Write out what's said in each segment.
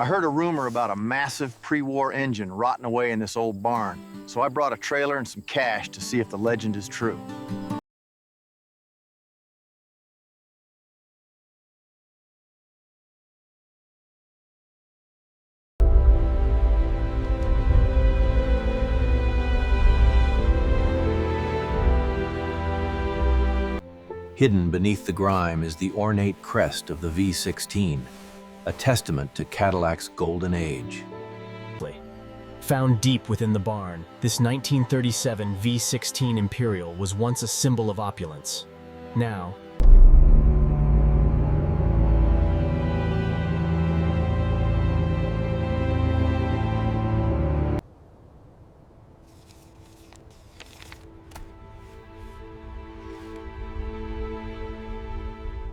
I heard a rumor about a massive pre-war engine rotting away in this old barn, so I brought a trailer and some cash to see if the legend is true. Hidden beneath the grime is the ornate crest of the V16, a testament to Cadillac's golden age. Found deep within the barn, this 1937 V16 Imperial was once a symbol of opulence. Now,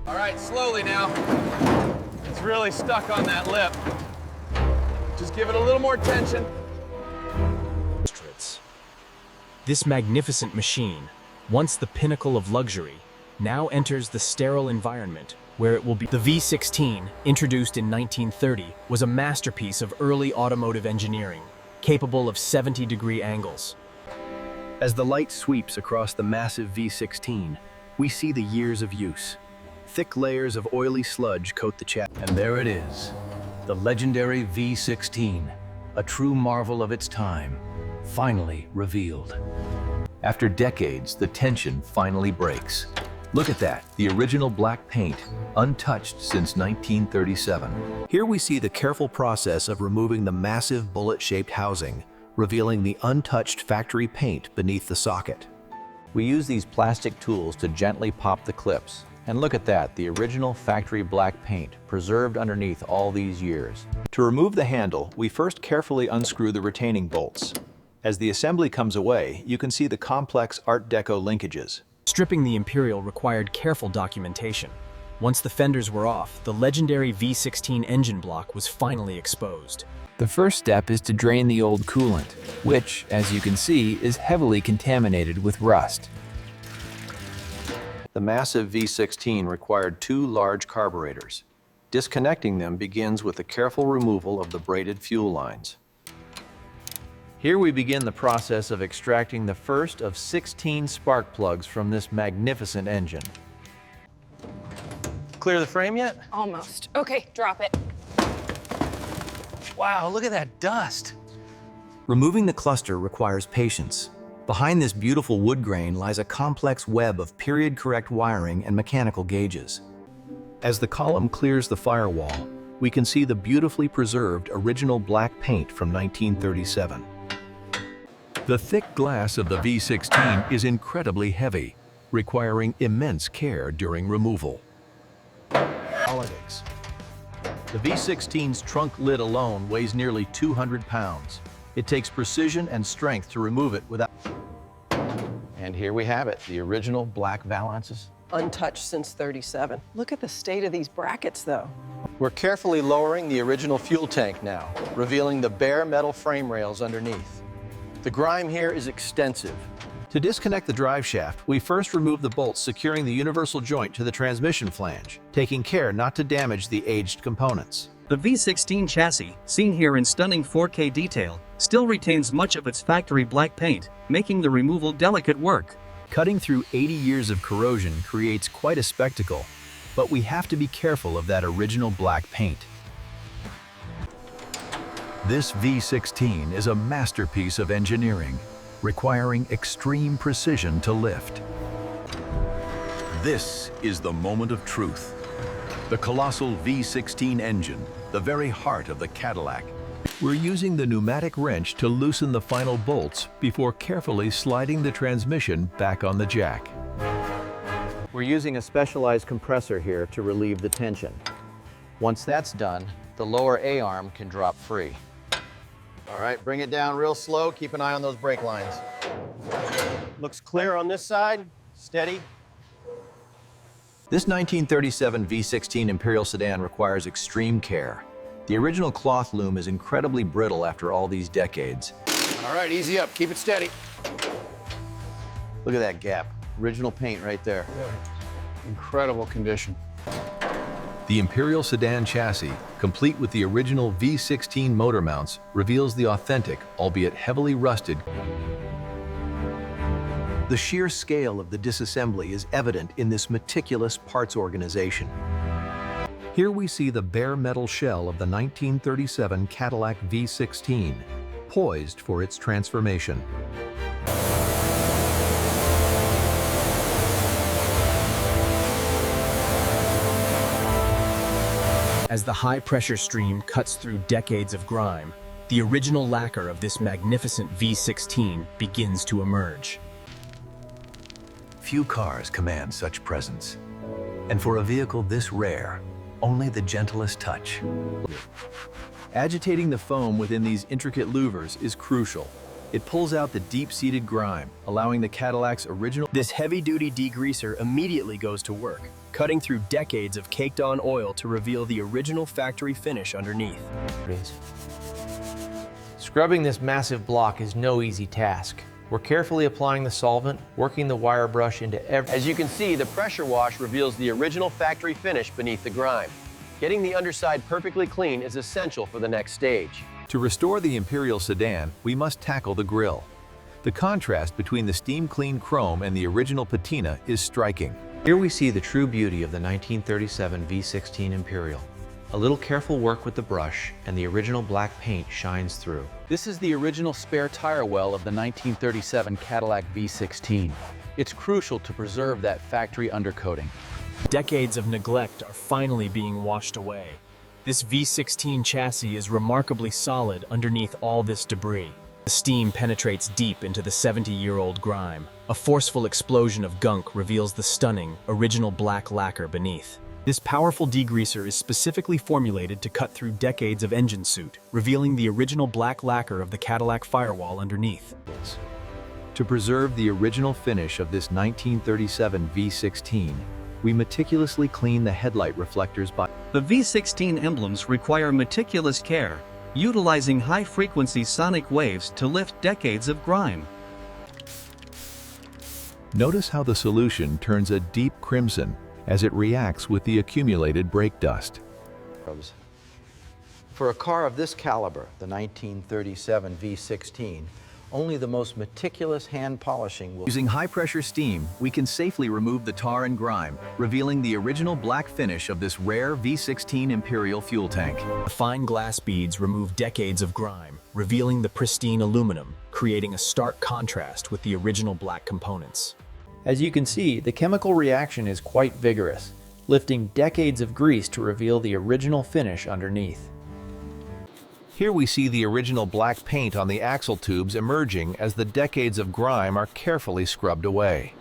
All right, slowly now. It's really stuck on that lip. Just give it a little more tension. this magnificent machine, once the pinnacle of luxury, now enters the sterile environment where it will be. The V16, introduced in 1930, was a masterpiece of early automotive engineering, capable of 70-degree angles. As the light sweeps across the massive V16, we see the years of use. Thick layers of oily sludge coat the chassis. And there it is, the legendary V16, a true marvel of its time, finally revealed. After decades, the tension finally breaks. Look at that, the original black paint, untouched since 1937. Here we see the careful process of removing the massive bullet-shaped housing, revealing the untouched factory paint beneath the socket. We use these plastic tools to gently pop the clips. And look at that, the original factory black paint, preserved underneath all these years. To remove the handle, we first carefully unscrew the retaining bolts. As the assembly comes away, you can see the complex Art Deco linkages. Stripping the Imperial required careful documentation. Once the fenders were off, the legendary V16 engine block was finally exposed. The first step is to drain the old coolant, which, as you can see, is heavily contaminated with rust. The massive V16 required 2 large carburetors. Disconnecting them begins with the careful removal of the braided fuel lines. Here we begin the process of extracting the first of 16 spark plugs from this magnificent engine. Clear the frame yet? Almost. Okay, drop it. Wow, look at that dust! Removing the cluster requires patience. Behind this beautiful wood grain lies a complex web of period-correct wiring and mechanical gauges. As the column clears the firewall, we can see the beautifully preserved original black paint from 1937. The thick glass of the V16 is incredibly heavy, requiring immense care during removal. Holidays. The V16's trunk lid alone weighs nearly 200 pounds. It takes precision and strength to remove it without... And here we have it, the original black valances. Untouched since '37. Look at the state of these brackets, though. We're carefully lowering the original fuel tank now, revealing the bare metal frame rails underneath. The grime here is extensive. To disconnect the drive shaft, we first remove the bolts securing the universal joint to the transmission flange, taking care not to damage the aged components. The V16 chassis, seen here in stunning 4K detail, still retains much of its factory black paint, making the removal delicate work. Cutting through 80 years of corrosion creates quite a spectacle, but we have to be careful of that original black paint. This V16 is a masterpiece of engineering, requiring extreme precision to lift. This is the moment of truth. The colossal V16 engine, the very heart of the Cadillac. We're using the pneumatic wrench to loosen the final bolts before carefully sliding the transmission back on the jack. We're using a specialized compressor here to relieve the tension. Once that's done, the lower A-arm can drop free. All right, bring it down real slow. Keep an eye on those brake lines. Looks clear on this side. Steady. This 1937 V16 Imperial Sedan requires extreme care. The original cloth loom is incredibly brittle after all these decades. All right, easy up. Keep it steady. Look at that gap. Original paint right there. Incredible condition. The Imperial Sedan chassis, complete with the original V16 motor mounts, reveals the authentic, albeit heavily rusted. The sheer scale of the disassembly is evident in this meticulous parts organization. Here we see the bare metal shell of the 1937 Cadillac V16, poised for its transformation. As the high-pressure stream cuts through decades of grime, the original lacquer of this magnificent V16 begins to emerge. Few cars command such presence, and for a vehicle this rare, only the gentlest touch. Agitating the foam within these intricate louvers is crucial. It pulls out the deep-seated grime, allowing the Cadillac's original... This heavy-duty degreaser immediately goes to work, cutting through decades of caked-on oil to reveal the original factory finish underneath. Scrubbing this massive block is no easy task. We're carefully applying the solvent, working the wire brush into every... As you can see, the pressure wash reveals the original factory finish beneath the grime. Getting the underside perfectly clean is essential for the next stage. To restore the Imperial Sedan, we must tackle the grille. The contrast between the steam-clean chrome and the original patina is striking. Here we see the true beauty of the 1937 V16 Imperial. A little careful work with the brush and the original black paint shines through. This is the original spare tire well of the 1937 Cadillac V16. It's crucial to preserve that factory undercoating. Decades of neglect are finally being washed away. This V16 chassis is remarkably solid underneath all this debris. The steam penetrates deep into the 70-year-old grime. A forceful explosion of gunk reveals the stunning, original black lacquer beneath. This powerful degreaser is specifically formulated to cut through decades of engine soot, revealing the original black lacquer of the Cadillac firewall underneath. To preserve the original finish of this 1937 V16, we meticulously clean the headlight reflectors by... The V16 emblems require meticulous care, utilizing high-frequency sonic waves to lift decades of grime. Notice how the solution turns a deep crimson as it reacts with the accumulated brake dust. For a car of this caliber, the 1937 V16, only the most meticulous hand polishing will... Using high-pressure steam, we can safely remove the tar and grime, revealing the original black finish of this rare V16 Imperial fuel tank. The fine glass beads remove decades of grime, revealing the pristine aluminum, creating a stark contrast with the original black components. As you can see, the chemical reaction is quite vigorous, lifting decades of grease to reveal the original finish underneath. Here we see the original black paint on the axle tubes emerging as the decades of grime are carefully scrubbed away.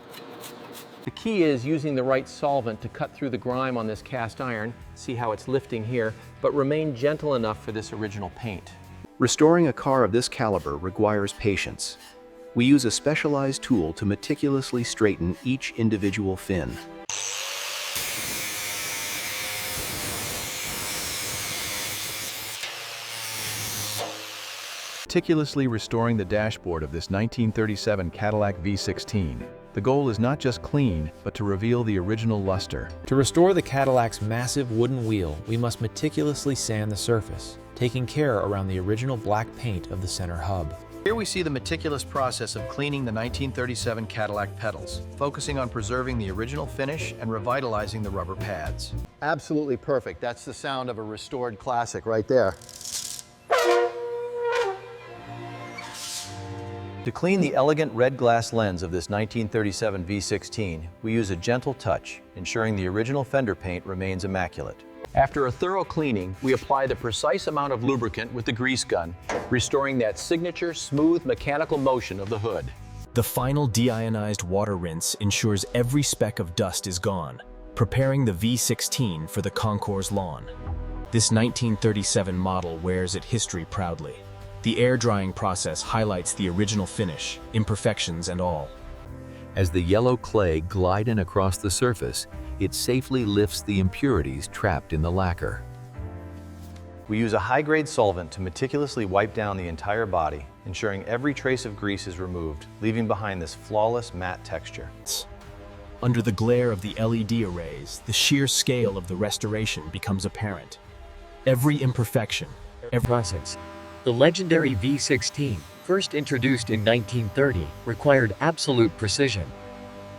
The key is using the right solvent to cut through the grime on this cast iron. See how it's lifting here, but remain gentle enough for this original paint. Restoring a car of this caliber requires patience. We use a specialized tool to meticulously straighten each individual fin. Meticulously restoring the dashboard of this 1937 Cadillac V16. The goal is not just clean, but to reveal the original luster. To restore the Cadillac's massive wooden wheel, we must meticulously sand the surface, taking care around the original black paint of the center hub. Here we see the meticulous process of cleaning the 1937 Cadillac pedals, focusing on preserving the original finish and revitalizing the rubber pads. Absolutely perfect. That's the sound of a restored classic right there. To clean the elegant red glass lens of this 1937 V16, we use a gentle touch, ensuring the original fender paint remains immaculate. After a thorough cleaning, we apply the precise amount of lubricant with the grease gun, restoring that signature smooth mechanical motion of the hood. The final deionized water rinse ensures every speck of dust is gone, preparing the V16 for the concours lawn. This 1937 model wears its history proudly. The air drying process highlights the original finish, imperfections and all. As the yellow clay glides in across the surface, it safely lifts the impurities trapped in the lacquer. We use a high-grade solvent to meticulously wipe down the entire body, ensuring every trace of grease is removed, leaving behind this flawless matte texture. Under the glare of the LED arrays, the sheer scale of the restoration becomes apparent. Every imperfection, every process. The legendary V16, first introduced in 1930, required absolute precision.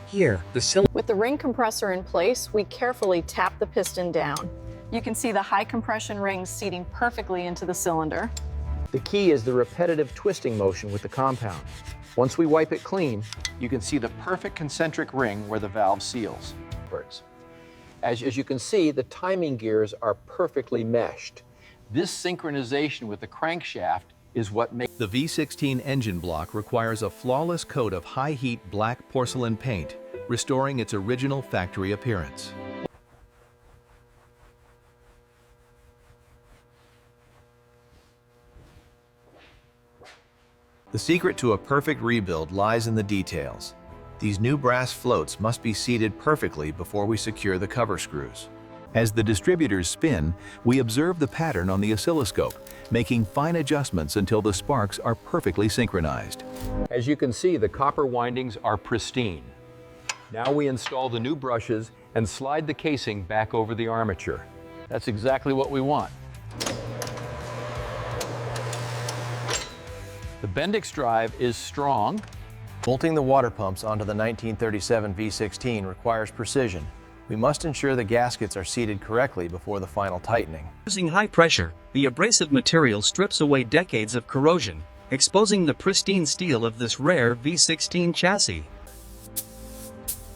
Here, the cylinder. With the ring compressor in place, we carefully tap the piston down. You can see the high compression rings seating perfectly into the cylinder. The key is the repetitive twisting motion with the compound. Once we wipe it clean, you can see the perfect concentric ring where the valve seals. As you can see, the timing gears are perfectly meshed. This synchronization with the crankshaft is what makes The V16 engine block requires a flawless coat of high-heat black porcelain paint, restoring its original factory appearance. The secret to a perfect rebuild lies in the details. These new brass floats must be seated perfectly before we secure the cover screws. As the distributors spin, we observe the pattern on the oscilloscope, making fine adjustments until the sparks are perfectly synchronized. As you can see, the copper windings are pristine. Now we install the new brushes and slide the casing back over the armature. That's exactly what we want. The Bendix drive is strong. Bolting the water pumps onto the 1937 V16 requires precision. We must ensure the gaskets are seated correctly before the final tightening. Using high pressure, the abrasive material strips away decades of corrosion, exposing the pristine steel of this rare V16 chassis.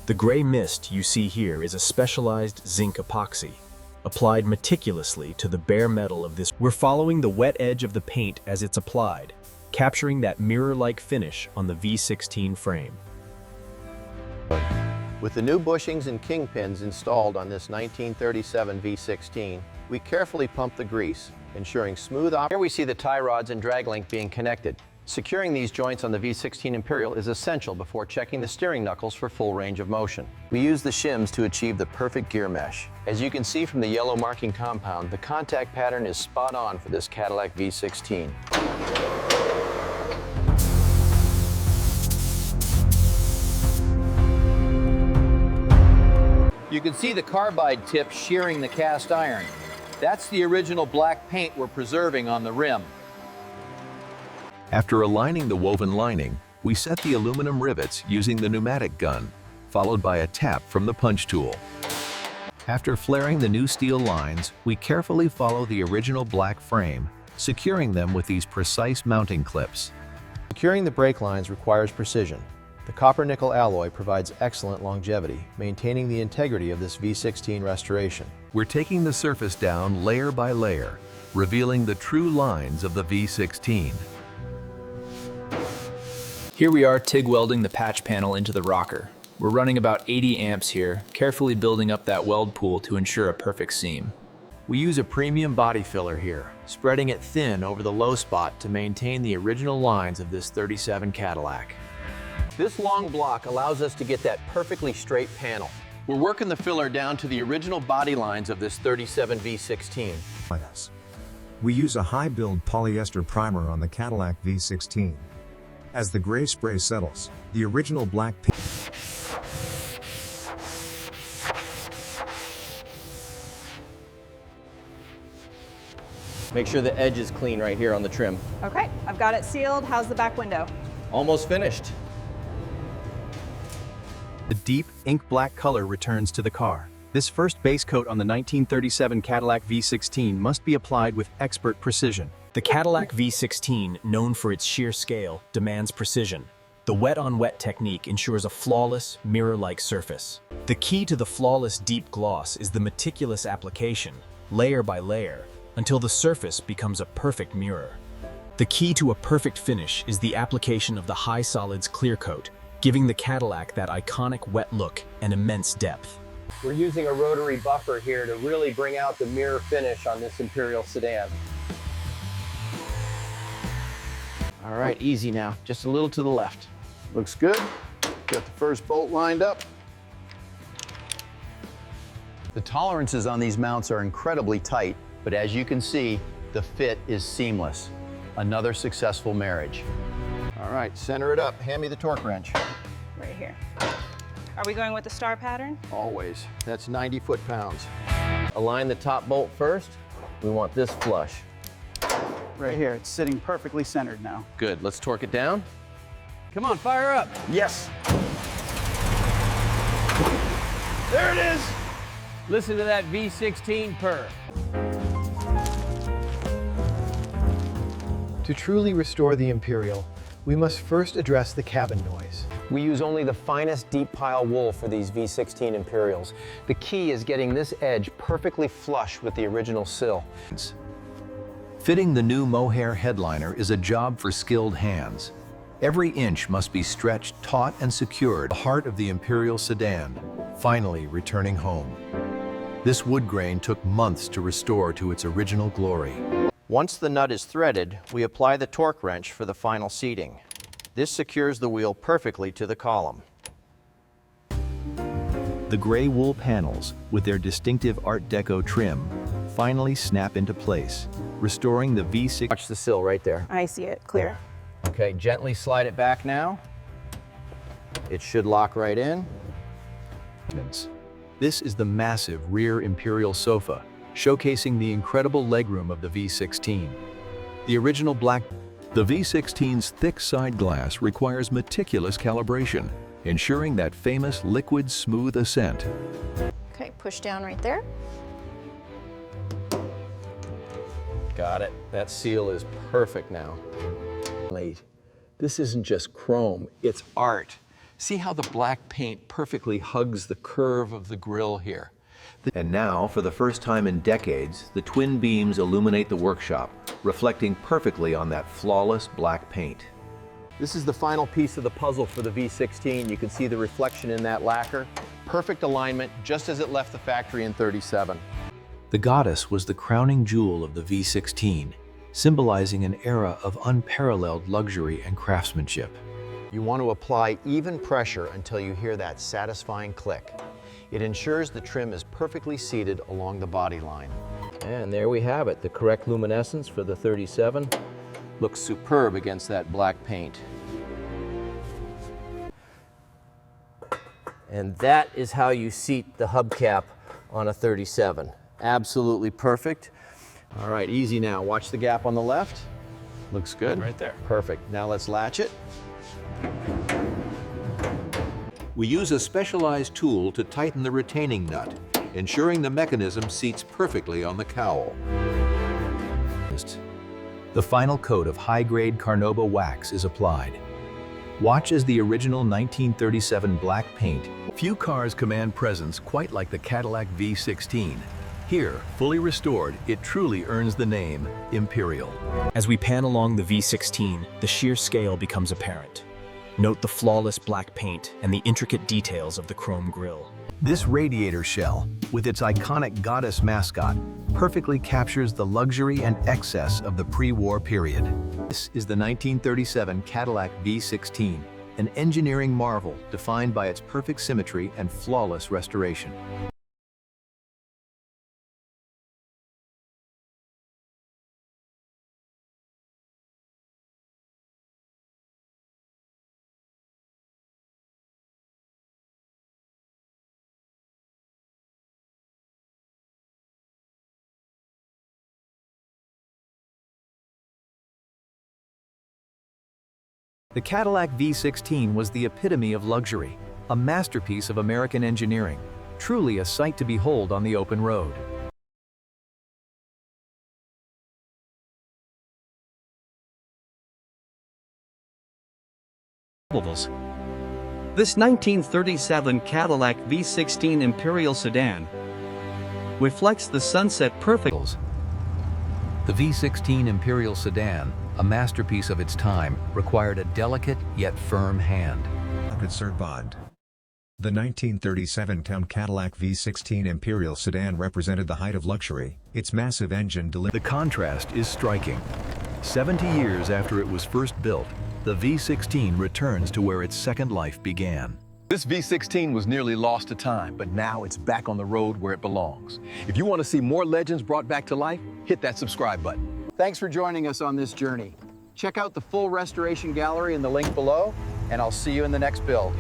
The gray mist you see here is a specialized zinc epoxy, applied meticulously to the bare metal of this. We're following the wet edge of the paint as it's applied, capturing that mirror-like finish on the V16 frame. With the new bushings and kingpins installed on this 1937 V16, we carefully pump the grease, ensuring smooth operation. Here we see the tie rods and drag link being connected. Securing these joints on the V16 Imperial is essential before checking the steering knuckles for full range of motion. We use the shims to achieve the perfect gear mesh. As you can see from the yellow marking compound, the contact pattern is spot on for this Cadillac V16. You can see the carbide tip shearing the cast iron. That's the original black paint we're preserving on the rim. After aligning the woven lining, we set the aluminum rivets using the pneumatic gun, followed by a tap from the punch tool. After flaring the new steel lines, we carefully follow the original black frame, securing them with these precise mounting clips. Securing the brake lines requires precision. The copper-nickel alloy provides excellent longevity, maintaining the integrity of this V16 restoration. We're taking the surface down layer by layer, revealing the true lines of the V16. Here we are TIG welding the patch panel into the rocker. We're running about 80 amps here, carefully building up that weld pool to ensure a perfect seam. We use a premium body filler here, spreading it thin over the low spot to maintain the original lines of this 37 Cadillac. This long block allows us to get that perfectly straight panel. We're working the filler down to the original body lines of this 37 V16. We use a high-build polyester primer on the Cadillac V16. As the gray spray settles, the original black paint. Make sure the edge is clean right here on the trim. Okay, I've got it sealed. How's the back window? Almost finished. The deep, ink black color returns to the car. This first base coat on the 1937 Cadillac V16 must be applied with expert precision. The Cadillac V16, known for its sheer scale, demands precision. The wet-on-wet technique ensures a flawless, mirror-like surface. The key to the flawless deep gloss is the meticulous application, layer by layer, until the surface becomes a perfect mirror. The key to a perfect finish is the application of the high solids clear coat, giving the Cadillac that iconic wet look and immense depth. We're using a rotary buffer here to really bring out the mirror finish on this Imperial sedan. All right, easy now, just a little to the left. Looks good. Got the first bolt lined up. The tolerances on these mounts are incredibly tight, but as you can see, the fit is seamless. Another successful marriage. All right, center it up. Hand me the torque wrench. Right here. Are we going with the star pattern? Always. That's 90 foot-pounds. Align the top bolt first. We want this flush. Right here, it's sitting perfectly centered now. Good, let's torque it down. Come on, fire up. Yes. There it is. Listen to that V16 purr. To truly restore the Imperial, we must first address the cabin noise. We use only the finest deep pile wool for these V16 Imperials. The key is getting this edge perfectly flush with the original sill. Fitting the new mohair headliner is a job for skilled hands. Every inch must be stretched, taut, and secured. The heart of the Imperial Sedan, finally returning home. This wood grain took months to restore to its original glory. Once the nut is threaded, we apply the torque wrench for the final seating. This secures the wheel perfectly to the column. The gray wool panels, with their distinctive Art Deco trim, finally snap into place, restoring the V6. Watch the sill right there. I see it, clear. Okay, gently slide it back now. It should lock right in. This is the massive rear Imperial sofa, showcasing the incredible legroom of the V16. The original black. The V16's thick side glass requires meticulous calibration, ensuring that famous liquid smooth ascent. Okay, push down right there. Got it. That seal is perfect now. This isn't just chrome, it's art. See how the black paint perfectly hugs the curve of the grille here. And now, for the first time in decades, the twin beams illuminate the workshop, reflecting perfectly on that flawless black paint. This is the final piece of the puzzle for the V16. You can see the reflection in that lacquer. Perfect alignment, just as it left the factory in '37. The Goddess was the crowning jewel of the V16, symbolizing an era of unparalleled luxury and craftsmanship. You want to apply even pressure until you hear that satisfying click. It ensures the trim is perfectly seated along the body line. And there we have it, the correct luminescence for the 37. Looks superb against that black paint. And that is how you seat the hubcap on a 37. Absolutely perfect. All right, easy now. Watch the gap on the left. Looks good. Right there. Perfect. Now let's latch it. We use a specialized tool to tighten the retaining nut, ensuring the mechanism seats perfectly on the cowl. The final coat of high-grade Carnauba wax is applied. Watch as the original 1937 black paint. Few cars command presence quite like the Cadillac V16. Here, fully restored, it truly earns the name Imperial. As we pan along the V16, the sheer scale becomes apparent. Note the flawless black paint and the intricate details of the chrome grille. This radiator shell, with its iconic Goddess mascot, perfectly captures the luxury and excess of the pre-war period. This is the 1937 Cadillac V16, an engineering marvel defined by its perfect symmetry and flawless restoration. The Cadillac V16 was the epitome of luxury, a masterpiece of American engineering, truly a sight to behold on the open road. This 1937 Cadillac V16 Imperial Sedan reflects the sunset perfect. The V16 Imperial Sedan, a masterpiece of its time, required a delicate yet firm hand. Bond. The 1937 Cadillac V16 Imperial Sedan represented the height of luxury. Its massive engine delivered. The contrast is striking. 70 years after it was first built, the V16 returns to where its second life began. This V16 was nearly lost to time, but now it's back on the road where it belongs. If you want to see more legends brought back to life, hit that subscribe button. Thanks for joining us on this journey. Check out the full restoration gallery in the link below, and I'll see you in the next build.